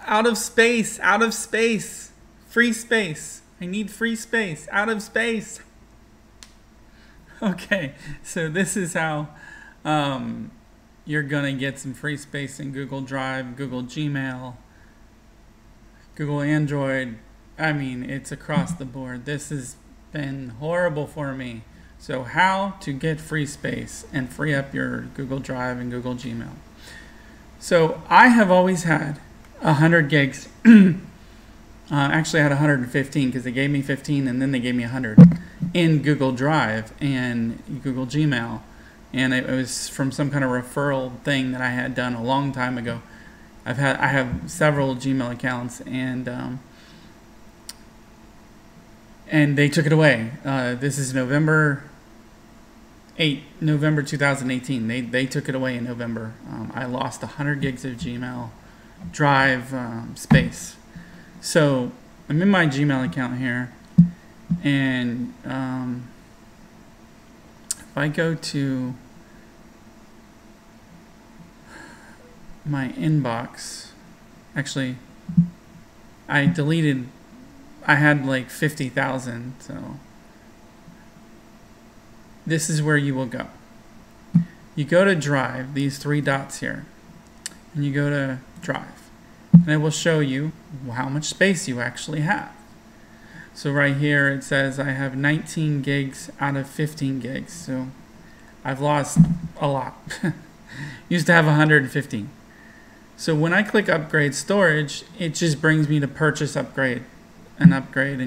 Out of space, out of space. Free space. I need free space. Out of space. Okay, so this is how you're gonna get some free space in Google Drive, Google Gmail, Google Android. I mean, it's across the board. This has been horrible for me. So how to get free space and free up your Google Drive and Google Gmail. So I have always had 100 gigs. Actually, I had 115 because they gave me 15 and then they gave me 100 in Google Drive and Google Gmail. And it was from some kind of referral thing that I had done a long time ago. I have several Gmail accounts, and they took it away. This is November 2018. They took it away in November. I lost 100 gigs of Gmail Drive space. So I'm in my Gmail account here, and if I go to my inbox, actually I had like 50,000, so this is where you will go. You go to Drive, these three dots here, and you go to Drive, and it will show you how much space you actually have. So right here it says I have 19 gigs out of 15 gigs, so I've lost a lot. Used to have 115. So when I click upgrade storage, it just brings me to purchase upgrade, and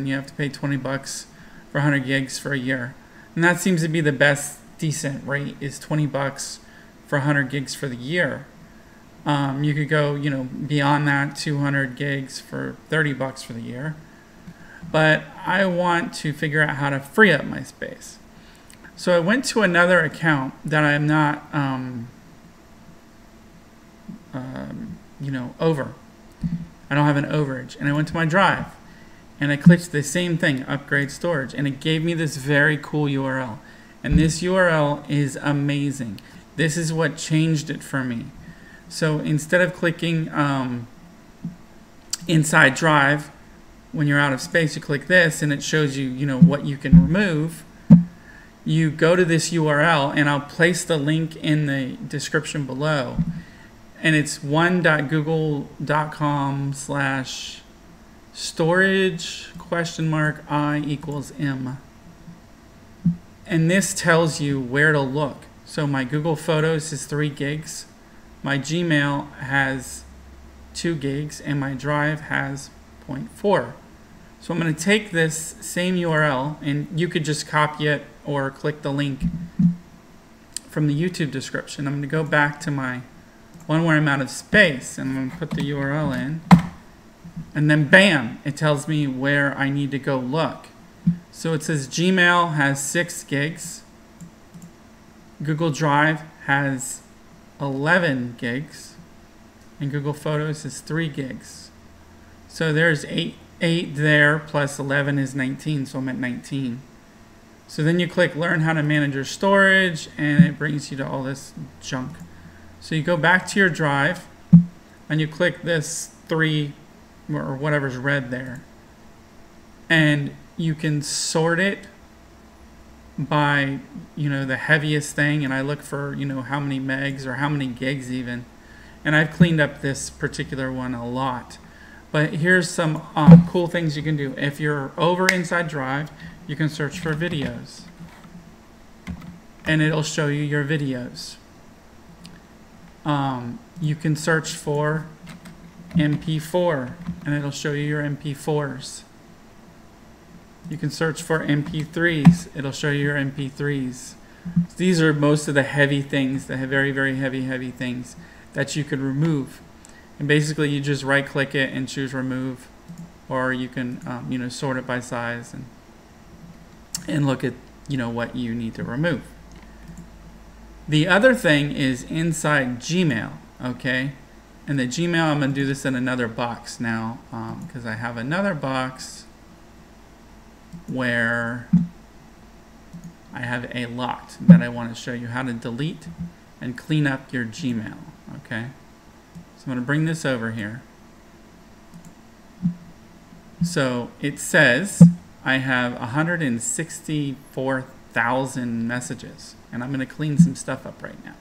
you have to pay 20 bucks for 100 gigs for a year. And that seems to be the best decent rate, is 20 bucks for 100 gigs for the year. You could go, beyond that, 200 gigs for 30 bucks for the year. But I want to figure out how to free up my space. So I went to another account that I'm not, over. I don't have an overage. And I went to my Drive, and I clicked the same thing, upgrade storage, and it gave me this very cool URL. And this URL is amazing. This is what changed it for me. So instead of clicking inside Drive, when you're out of space, you click this, and it shows you, what you can remove. You go to this URL, and I'll place the link in the description below. And it's one.google.com/storage?i=m. And this tells you where to look. So my Google Photos is 3 gigs. My Gmail has 2 gigs, and my Drive has 0.4. So I'm going to take this same URL, and you could just copy it or click the link from the YouTube description. I'm going to go back to my one where I'm out of space, and I'm going to put the URL in, and then bam, it tells me where I need to go look. So it says Gmail has 6 gigs, Google Drive has 11 gigs, and Google Photos is 3 gigs. So there's 8 there, plus 11 is 19, so I'm at 19. So then you click Learn how to manage your storage, and it brings you to all this junk. So you go back to your Drive, and you click this 3, or whatever's red there, and you can sort it by, the heaviest thing, and I look for, how many megs or how many gigs even. And I've cleaned up this particular one a lot. But here's some cool things you can do. If you're over inside Drive, you can search for videos, and it'll show you your videos. You can search for MP4, and it'll show you your MP4s. You can search for MP3s. It'll show you your MP3s. These are most of the heavy things, the very, very heavy things that you could remove. And basically, you just right-click it and choose remove, or you can, sort it by size and look at, what you need to remove. The other thing is inside Gmail, okay? And the Gmail, I'm going to do this in another box now, because I have another box where I have a lot that I want to show you how to delete and clean up your Gmail, okay? So I'm going to bring this over here, So it says I have 164,000 messages, and I'm going to clean some stuff up right now.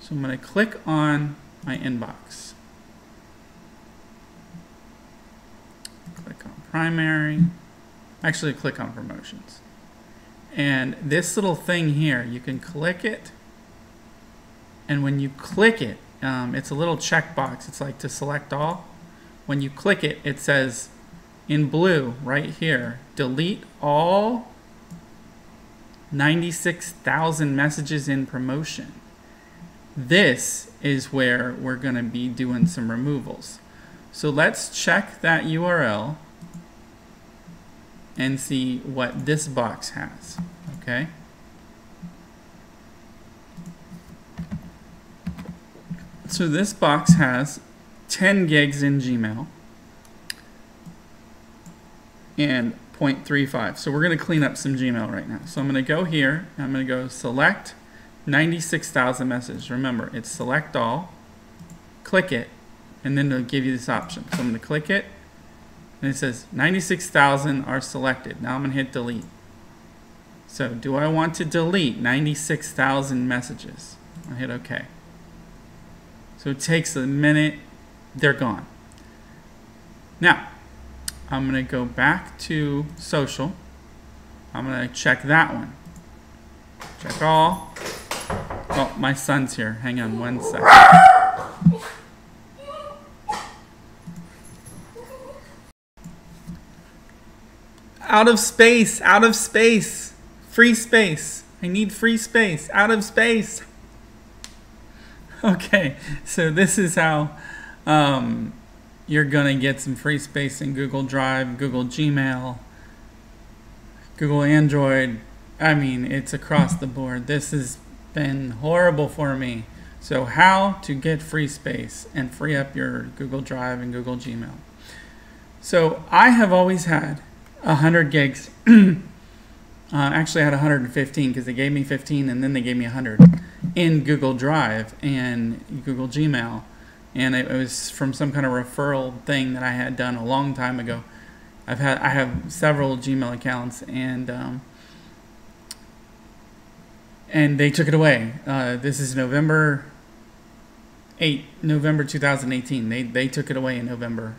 So I'm going to click on my inbox. Click on primary. Actually, click on promotions. And this little thing here, you can click it. And when you click it, it's a little checkbox. It's like to select all. When you click it, it says in blue right here, delete all 96,000 messages in promotion. This is where we're going to be doing some removals. So let's check that URL and see what this box has. Okay. So this box has 10 gigs in Gmail and 0.35. So we're going to clean up some Gmail right now. So I'm going to go here, and I'm going to go select 96,000 messages. Remember, it's select all, click it, and then it'll give you this option. So I'm going to click it, and it says 96,000 are selected. Now I'm going to hit delete. So do I want to delete 96,000 messages? I hit OK. So it takes a minute. They're gone. Now, I'm going to go back to social. I'm going to check that one. Check all. Oh, my son's here. Hang on one second. Out of space, out of space. Free space. I need free space. Out of space. Okay, so this is how you're going to get some free space in Google Drive, Google Gmail, Google Android. I mean, it's across the board. This has been horrible for me. So how to get free space and free up your Google Drive and Google Gmail. So I have always had 100 gigs. Actually, I had 115 because they gave me 15 and then they gave me 100 in Google Drive and Google Gmail. And it was from some kind of referral thing that I had done a long time ago. I have several Gmail accounts, and they took it away. This is November 2018. They took it away in November.